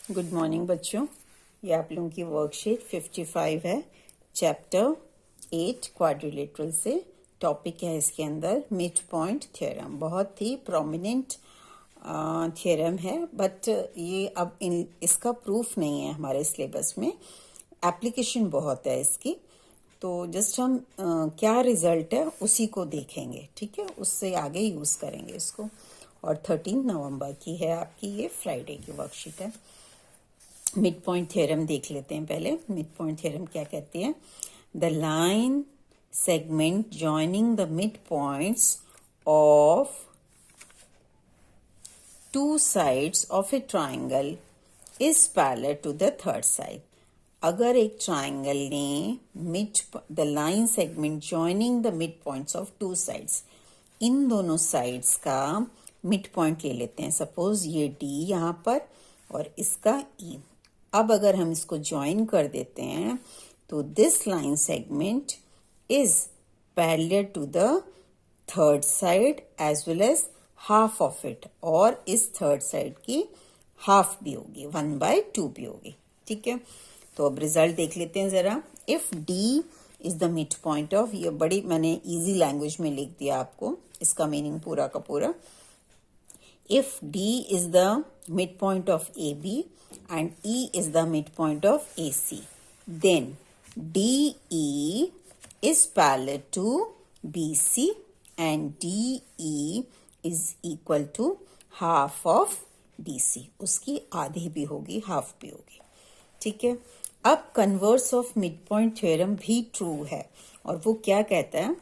Good morning बच्चों। ये आप लोगों की वर्कशीट 55 है, चैप्टर 8 क्वाड्रिलेटरल से। टॉपिक है इसके अंदर मिड पॉइंट थ्योरम। बहुत ही प्रोमिनेंट थ्योरम है, बट ये अब इसका प्रूफ नहीं है हमारे सिलेबस में। एप्लीकेशन बहुत है इसकी, तो जस्ट हम क्या रिजल्ट है उसी को देखेंगे, ठीक है। उससे आगे यूज करेंगे इसको। और 13 नवंबर की है आपकी, ये फ्राइडे की वर्कशीट है। मिड पॉइंट थ्योरम देख लेते हैं पहले। मिड पॉइंट थ्योरम क्या कहती है? The line segment joining the mid points of two sides of a triangle is parallel to the third side. अगर एक ट्राइंगल ने the line segment joining the mid points of two sides, इन दोनों sides का mid point ले लेते हैं। Suppose ये डी यहाँ पर और इसका ई। अब अगर हम इसको ज्वाइन कर देते हैं तो this line segment is parallel to the third side as well as half of it, और इस थर्ड साइड की हाफ भी होगी, 1/2 भी होगी, ठीक है। तो अब रिजल्ट देख लेते हैं जरा। If D is the mid point of, ये बड़ी मैंने इजी लैंग्वेज में लिख दिया आपको, इसका मीनिंग पूरा का पूरा। If D is the midpoint of AB and E is the midpoint of AC, then DE is parallel to BC and DE is equal to half of BC. उसकी आधी भी होगी, हाफ भी होगी, ठीक है। अब converse of mid point theorem भी ट्रू है, और वो क्या कहता है?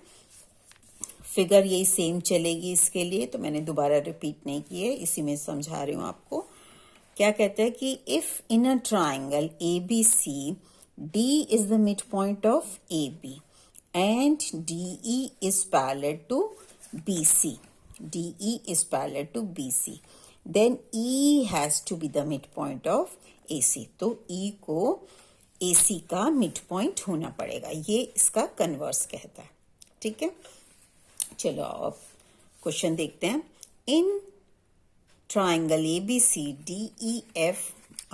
फिगर यही सेम चलेगी इसके लिए, तो मैंने दोबारा रिपीट नहीं की है, इसी में समझा रही हूं आपको। क्या कहता है कि if in a triangle ABC D is the midpoint of AB and DE is parallel to BC, DE is parallel to BC, then E has to be the midpoint of AC. तो E को AC का midpoint होना पड़ेगा, ये इसका converse कहता है, ठीक है। चलो अब क्वेश्चन देखते हैं। In triangle ABC DEF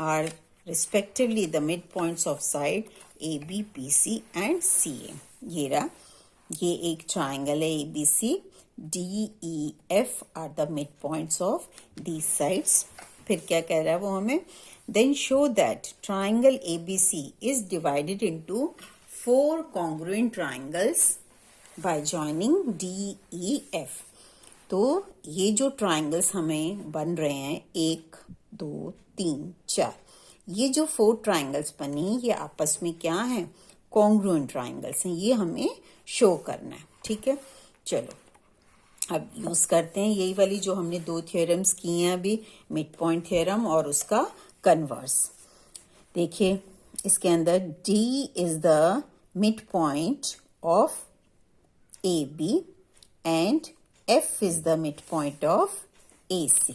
are respectively the mid points of side AB BC and CA। ये एक ट्राइंगल है ABC, DEF are the mid points of these sides. फिर क्या कह रहा है वो हमें? Then show that triangle ABC is divided into 4 congruent triangles by joining DEF। तो ये जो ट्राइंगल्स हमें बन रहे हैं 1 2 3 4, ये जो 4 ट्राइंगल्स बनी, ये आपस में क्या है? कॉन्ग्रुएंट ट्राइंगल्स हैं। ये हमें शो करना है, ठीक है। चलो अब यूज करते हैं यही वाली जो हमने 2 थ्योरम्स की हैं अभी, मिड पॉइंट थ्योरम और उसका कन्वर्स। देखिए इसके अंदर D is the mid point of AB and F is the midpoint of AC।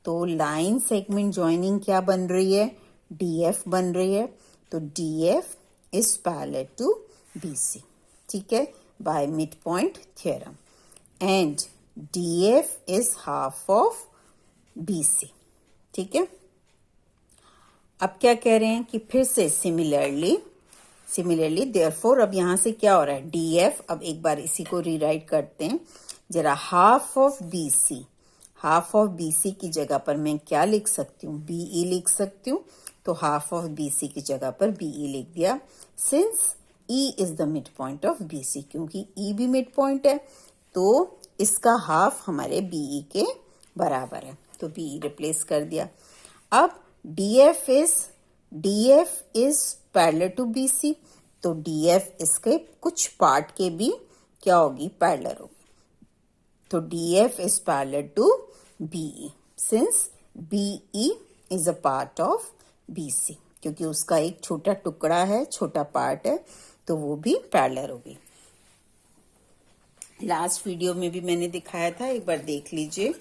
तो लाइन सेगमेंट ज्वाइनिंग क्या बन रही है? DF बन रही है। तो DF is parallel to BC, ठीक है, by midpoint theorem, and DF is half of BC, ठीक है। अब क्या कह रहे हैं कि फिर से सिमिलरली देयरफॉर अब यहां से क्या हो रहा है? DF, अब एक बार इसी को रीराइट करते हैं जरा। हाफ ऑफ BC की जगह पर मैं क्या लिख सकती हूँ? BE लिख सकती हूँ। तो हाफ ऑफ BC की जगह पर BE लिख दिया, since E is the mid point of BC, क्योंकि E भी मिड पॉइंट है, तो इसका हाफ हमारे BE के बराबर है, तो BE रिप्लेस कर दिया। अब DF is parallel to BC, तो DF इसके कुछ पार्ट के भी क्या होगी? पैरेलल होगी। तो DF is parallel to BE, since BE is a part of BC, क्योंकि उसका एक छोटा टुकड़ा है, छोटा पार्ट है, तो वो भी पैरेलल होगी। लास्ट वीडियो में भी मैंने दिखाया था, एक बार देख लीजिए।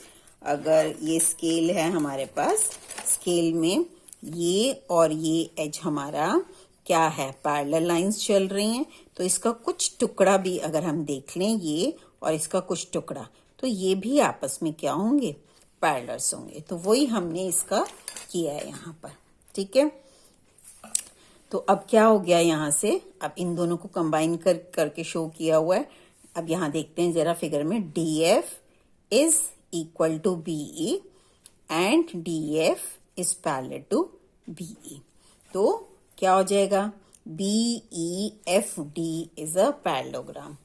अगर ये स्केल है हमारे पास, स्केल में ये और ये एज हमारा क्या है? पैरेलल लाइंस चल रही हैं, तो इसका कुछ टुकड़ा भी अगर हम देख लें, ये और इसका कुछ टुकड़ा, तो ये भी आपस में क्या होंगे? पैरेलल्स होंगे। तो वही हमने इसका किया है यहाँ पर, ठीक है। तो अब क्या हो गया यहाँ से, अब इन दोनों को कंबाइन करके शो किया हुआ है। अब यहाँ देखते हैं जरा फिगर में, DF is equal to BE and DF is parallel to BE। तो क्या हो जाएगा, BEFD इज अ पैरेललोग्राम।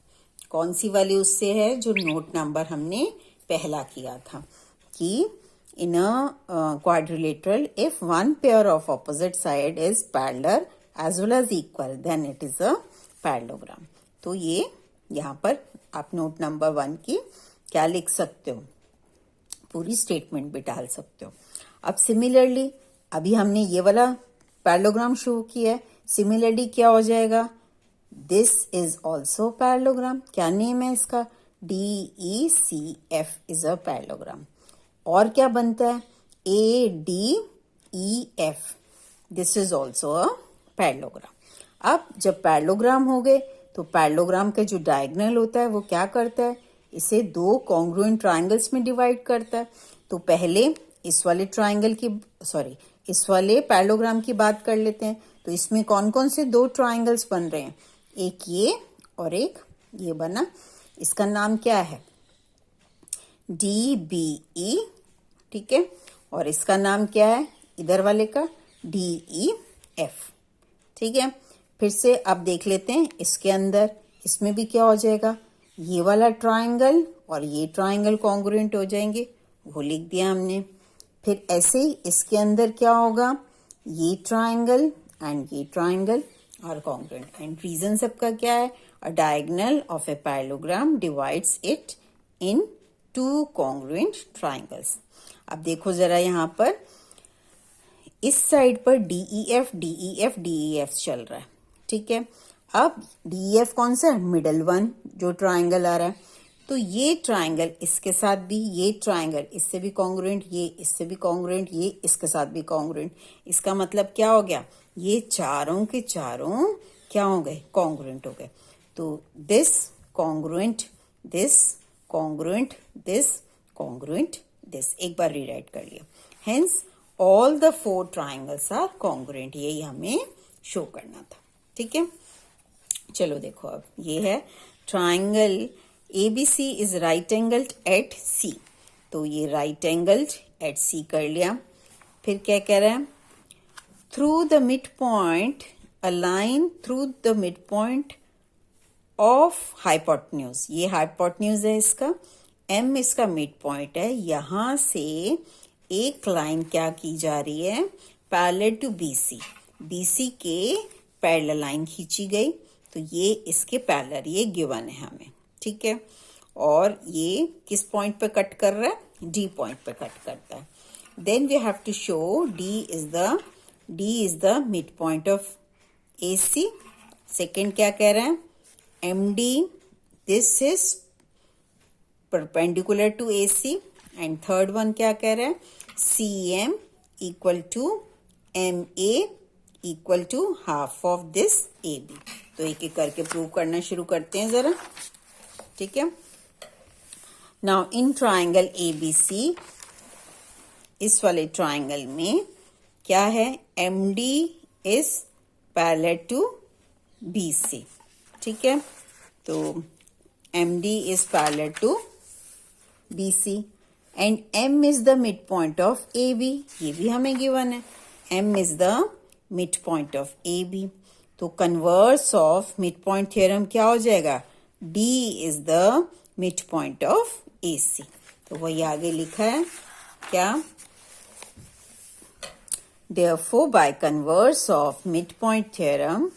कौन सी वाली उससे है, जो नोट नंबर हमने पहला किया था कि in a quadrilateral, if one pair of opposite side is parallel as well as equal, then it is a parallelogram। तो ये यहाँ पर आप नोट नंबर 1 की क्या लिख सकते हो, पूरी स्टेटमेंट भी डाल सकते हो। अब सिमिलरली अभी हमने ये वाला पैरेललोग्राम शो किया है, सिमिलरली क्या हो जाएगा, दिस इज ऑल्सो पैरेललोग्राम। क्या नेम है इसका, DECF इज अ पैरेललोग्राम। और क्या बनता है, ADEF, this is also a parallelogram. अब जब पैरेललोग्राम हो गए तो पैरेललोग्राम का जो डायगोनल होता है वो क्या करता है, इसे दो कॉन्ग्रुएंट ट्राइंगल्स में डिवाइड करता है। तो पहले इस वाले इस वाले पैरेललोग्राम की बात कर लेते हैं। तो इसमें कौन कौन से दो ट्राइंगल्स बन रहे हैं, एक ये और एक ये बना। इसका नाम क्या है, DBE, ठीक है। और इसका नाम क्या है इधर वाले का, DEF, ठीक है। फिर से अब देख लेते हैं इसके अंदर, इसमें भी क्या हो जाएगा, ये वाला ट्राइंगल और ये ट्राइंगल कॉन्ग्रुएंट हो जाएंगे, वो लिख दिया हमने। फिर ऐसे ही इसके अंदर क्या होगा, ये ट्राइंगल एंड ये triangle are congruent. And reason सबका क्या है, a diagonal of a parallelogram divides it in two congruent triangles. अब देखो जरा यहाँ पर इस साइड पर DEF चल रहा है, ठीक है। अब DEF कौन सा है, मिडल वन जो ट्राइंगल आ रहा है। तो ये ट्राइंगल इसके साथ भी, ये ट्राइंगल इससे भी कॉन्ग्रुएंट, ये इससे भी कॉन्ग्रुएंट, ये इसके साथ भी कॉन्ग्रुएंट। इसका मतलब क्या हो गया, ये चारों के चारों क्या हो गए, कॉन्ग्रुएंट हो गए। तो this congruent, this congruent, this congruent, this, एक बार रीराइट कर लिया। Hence all the 4 triangles are congruent, यही हमें शो करना था, ठीक है। चलो देखो, अब ये है triangle ABC is right angled at C। तो ये राइट एंगल्ड एट C कर लिया। फिर क्या कह रहा है, through the mid point, a line through the mid point of hypotenuse. ये हाइपोटेन्यूज है इसका, M इसका मिड पॉइंट है। यहां से एक लाइन क्या की जा रही है, पैरेलल टू BC, BC के पैरेलल लाइन खींची गई। तो ये इसके पैरेलल, ये गिवन है हमें, ठीक है। और ये किस पॉइंट पे कट कर रहा है, D पॉइंट पे कट करता है। Then we have to show D is the mid point of AC। Second क्या कह रहा है, MD, this is perpendicular to AC। And third one क्या कह रहा है, CM equal to MA equal to half of this AB। तो एक एक करके प्रूव करना शुरू करते हैं जरा, ठीक है। नाउ इन ट्राइंगल ABC, इस वाले ट्राइंगल में क्या है, MD is parallel to BC, ठीक है। तो MD is parallel to BC and M is the mid point of AB, ये भी हमें गिवन है, M is the mid point of AB। तो converse of mid point theorem क्या हो जाएगा, D is the mid point of AC। तो वही आगे लिखा है क्या, therefore by converse of midpoint theorem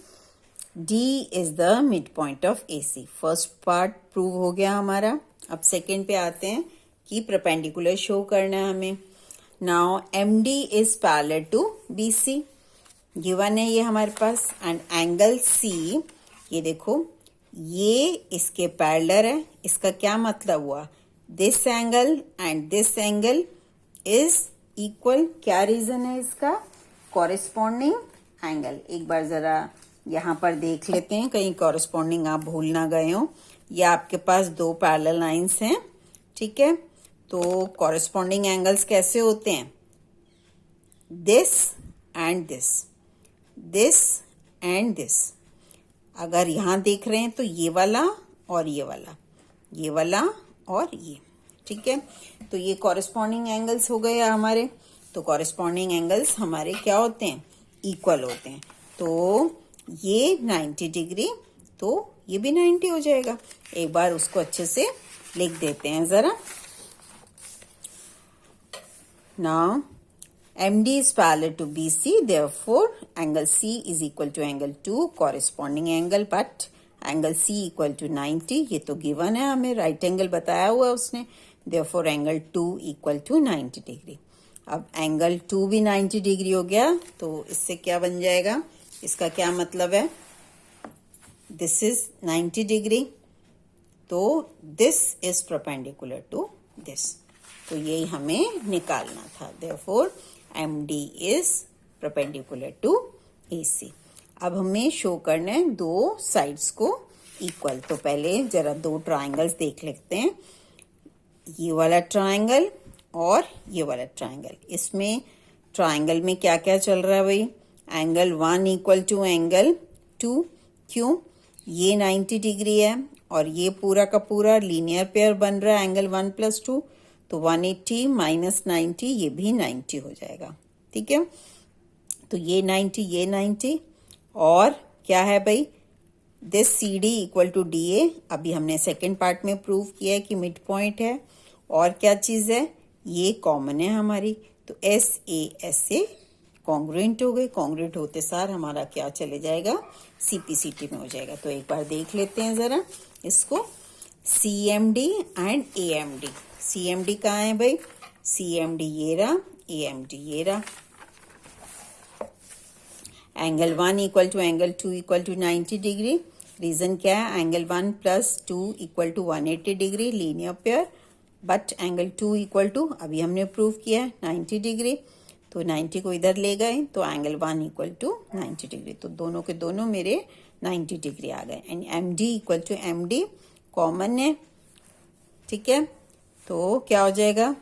D is the midpoint of AC। First part prove हो गया हमारा। अब सेकेंड पे आते हैं कि परपेंडिकुलर शो करना है हमें। Now MD is parallel to BC, given है ये हमारे पास। एंड एंगल C, ये देखो ये इसके पैरेलल है। इसका क्या मतलब हुआ, this angle and this angle is equal. क्या रीजन है इसका, कॉरेस्पॉन्डिंग एंगल। एक बार जरा यहाँ पर देख लेते हैं, कहीं कॉरेस्पॉन्डिंग आप भूल ना गए हो। ये आपके पास दो पैरेलल लाइंस हैं, ठीक है। तो कॉरेस्पॉन्डिंग एंगल्स कैसे होते हैं, this and this, this and this. अगर यहाँ देख रहे हैं तो ये वाला और ये वाला, ये वाला और ये, ठीक है। तो ये कॉरेस्पॉन्डिंग एंगल्स हो गए हमारे। तो कॉरेस्पॉन्डिंग एंगल्स हमारे क्या होते हैं, इक्वल होते हैं। तो ये 90 डिग्री, तो ये भी 90 हो जाएगा। एक बार उसको अच्छे से लिख देते हैं जरा। Now MD is parallel to BC, therefore angle C is equal to angle 2 corresponding angle, but angle C equal to 90, ये तो given है हमें, right angle बताया हुआ है उसने, therefore angle 2 equal to 90 degree. अब angle 2 भी 90 डिग्री हो गया, तो इससे क्या बन जाएगा, इसका क्या मतलब है, this is 90 डिग्री, तो this is perpendicular to this, तो यही हमें निकालना था। therefore MD is perpendicular to AC। अब हमें शो करना है दो साइड्स को इक्वल। तो पहले जरा दो ट्राइंगल्स देख लेते हैं, ये वाला ट्राइंगल और ये वाला ट्राइंगल। इसमें ट्राइंगल में क्या क्या चल रहा है भाई, एंगल 1 इक्वल टू एंगल 2, क्यों, ये 90 डिग्री है और ये पूरा का पूरा लीनियर पेयर बन रहा है एंगल 1 + 2, तो 180 माइनस 90, ये भी 90 हो जाएगा, ठीक है। तो ये 90, ये 90, और क्या है भाई, this CD equal to DA, अभी हमने सेकेंड पार्ट में प्रूव किया है कि मिड पॉइंट है। और क्या चीज है, ये कॉमन है हमारी, तो SA से कॉन्ग्रुएंट हो गए। कॉन्ग्रुएंट होते सार हमारा क्या चले जाएगा, CPCT में हो जाएगा। तो एक बार देख लेते हैं जरा इसको, CMD एंड AMD। CMD कहाँ है भाई, CMD ये रहा, AMD ये रहा। Angle 1 equal to angle 2 equal to 90 degree. Reason क्या है, angle 1 + 2 equal to 180 degree, linear pair, but angle 2 equal to, अभी हमने प्रूव किया है 90 डिग्री, तो 90 को इधर ले गए, तो एंगल 1 इक्वल टू 90 डिग्री, तो दोनों के दोनों मेरे 90 डिग्री आ गए। And MD equal to MD common है, ठीक है। तो क्या हो जाएगा,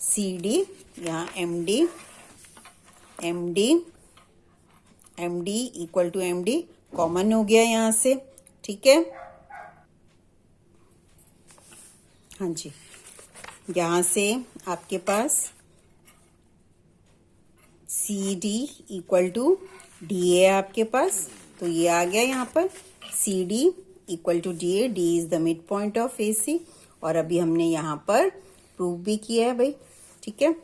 CD, यहाँ MD equal to MD common हो गया यहाँ से, ठीक है। हाँ जी, यहाँ से आपके पास CD इक्वल टू DA है आपके पास, तो ये आ गया यहाँ पर CD equal to DA, D is the mid point of AC, और अभी हमने यहाँ पर प्रूव भी किया है भाई, ठीक है।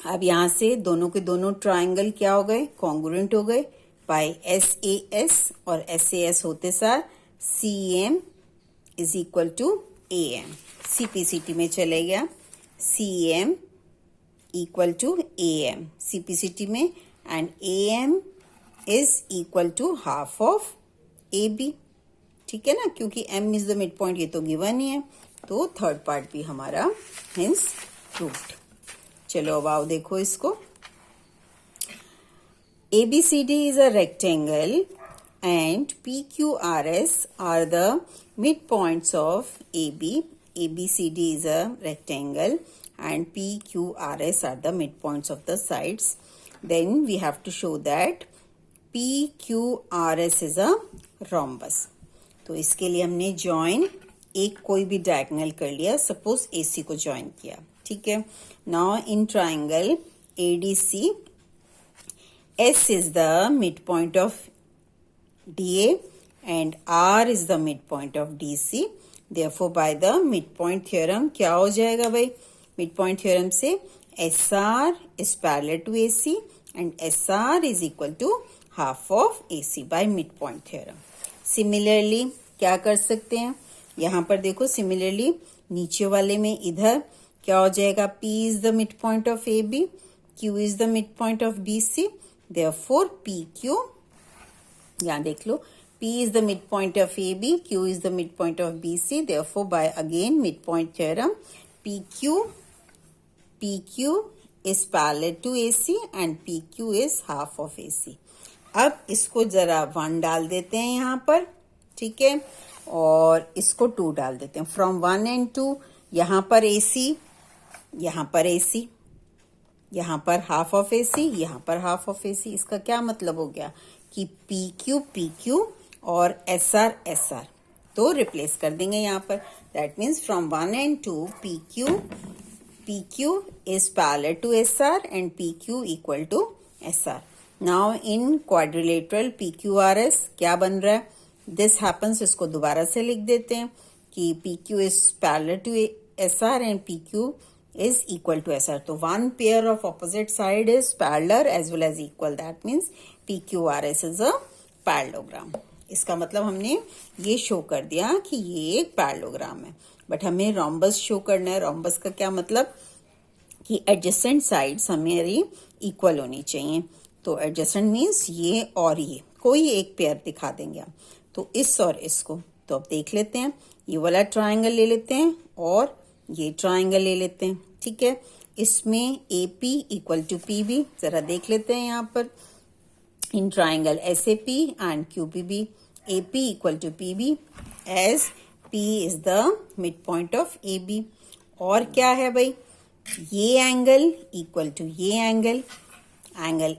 अब यहाँ से दोनों के दोनों ट्राइंगल क्या हो गए, कॉन्ग्रुएंट हो गए बाय SAS, और SAS होते सार CM is equal to AM, CPCT में चले गया, CM equal to AM CPCT में, and AM is equal to half of AB, ठीक है ना, क्योंकि M is the mid point, ये तो गिवन ही है, तो थर्ड पार्ट भी हमारा हिंस प्रूव्ड। चलो अब आओ देखो इसको, ABCD is a rectangle and PQRS are the midpoints of AB. ABCD is a rectangle and PQRS are the midpoints of the sides. Then we have to show that PQRS is a rhombus. तो इसके लिए हमने join एक कोई भी diagonal कर लिया, suppose AC को ज्वाइन किया, ठीक है। Now in triangle ADC, S is the midpoint of DA and R is the midpoint of DC. Therefore, by the midpoint theorem क्या हो जाएगा भाई, midpoint theorem से SR is parallel to AC and SR is equal to half of AC by midpoint theorem. Similarly, क्या कर सकते हैं, यहाँ पर देखो, सिमिलरली नीचे वाले में इधर क्या हो जाएगा, P is the midpoint of AB, Q is the midpoint of BC, therefore PQ, यहाँ देख लो, P is the midpoint of AB, Q is the midpoint of BC, therefore by again midpoint theorem, PQ is parallel to AC and PQ is half of AC. अब इसको जरा 1 डाल देते हैं यहाँ पर, ठीक है, और इसको 2 डाल देते हैं। फ्रॉम 1 and 2, यहाँ पर AC, यहाँ पर AC, यहाँ पर हाफ ऑफ AC, यहाँ पर हाफ ऑफ AC। इसका क्या मतलब हो गया कि PQ और SR तो रिप्लेस कर देंगे यहाँ पर। That means from 1 and 2 PQ is parallel to SR and PQ equal to SR. Now in quadrilateral PQRS क्या बन रहा है? This happens, इसको दोबारा से लिख देते हैं कि PQ is parallel to SR and PQ is equal to SR. तो one pair of opposite side is parallel as well as equal. That means PQRS is a parallelogram. इसका मतलब हमने ये शो कर दिया कि ये एक पैरेललोग्राम है। बट हमें रोम्बस शो करना है। रोम्बस का क्या मतलब कि एडजेसेंट साइड्स हमारी इक्वल होनी चाहिए। तो एडजेसेंट मीन्स ये और ये कोई एक पेयर दिखा देंगे हम। तो इस और इसको तो अब देख लेते हैं। ये वाला ट्राइंगल ले लेते हैं और ये ट्राइंगल ले लेते हैं। ठीक है, इसमें AP इक्वल टू PB जरा देख लेते हैं यहाँ पर। In triangle SAP and QPB, AP equal to PB as P is the midpoint of AB। और क्या है भाई, ये एंगल इक्वल टू ये angle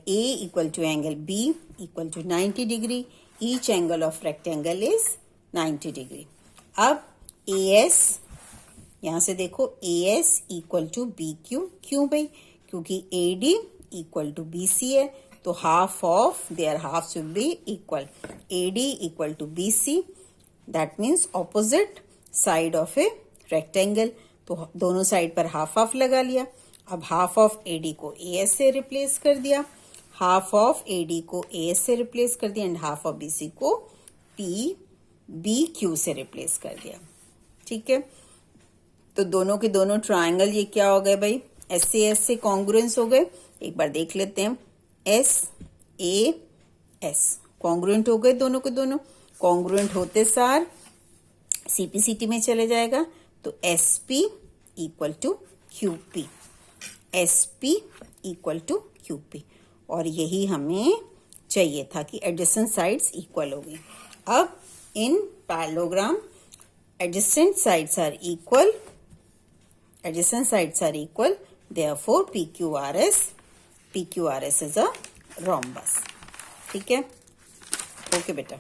A equal to angle B equal to 90 degree। Each angle of rectangle is 90 degree। अब AS यहाँ से देखो, AS equal to BQ। क्यों भाई? क्योंकि AD equal to BC है, तो half of their halves will be equal। AD equal to BC, that means opposite side of a rectangle। तो दोनों साइड पर हाफ हाफ लगा लिया। अब हाफ ऑफ AD को AS से रिप्लेस कर दिया, हाफ ऑफ AD को AS से रिप्लेस कर दिया एंड हाफ ऑफ BC को PBQ से रिप्लेस कर दिया। ठीक है, तो दोनों के दोनों ट्राइंगल ये क्या हो गए भाई, SAS से कॉन्ग्रुएंस हो गए। एक बार देख लेते हैं, SAS कॉन्ग्रुएंट हो गए दोनों के दोनों। कॉन्ग्रुएंट होते सार CPCT में चले जाएगा, तो SP equal to QP, SP equal to QP। और यही हमें चाहिए था कि एडजेसेंट साइड्स इक्वल हो गई। अब इन parallelogram adjacent sides are equal, therefore PQRS is a rhombus। ठीक है, ओके बेटा,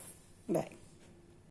बाय।